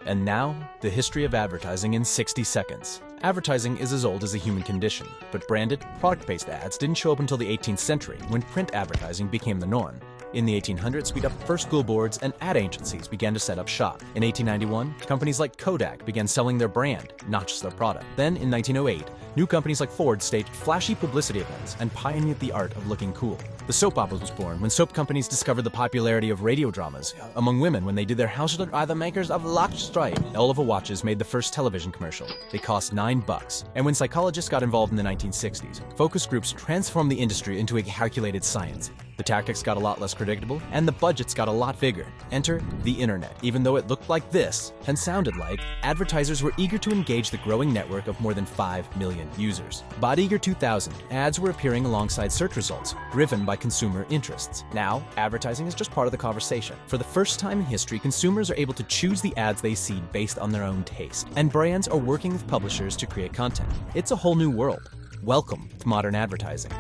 And now, the history of advertising in 60 seconds. Advertising is as old as the human condition, but branded, product-based ads didn't show up until the 18th century when print advertising became the norm. In the 1800s, we'd up first school boards and ad agencies began to set up shop. In 1891, companies like Kodak began selling their brand, not just their product. Then, in 1908, new companies like Ford staged flashy publicity events and pioneered the art of looking cool. The soap opera was born when soap companies discovered the popularity of radio dramas among women when they did their household by the makers of Lockstrike. Oliver Watches made the first television commercial. They cost $9. And when psychologists got involved in the 1960s, focus groups transformed the industry into a calculated science. The tactics got a lot less predictable, and the budgets got a lot bigger. Enter the internet. Even though it looked like this and sounded like, advertisers were eager to engage the growing network of more than 5 million users. By the year 2000, ads were appearing alongside search results, driven by consumer interests. Now, advertising is just part of the conversation. For the first time in history, consumers are able to choose the ads they see based on their own taste, and brands are working with publishers to create content. It's a whole new world. Welcome to modern advertising.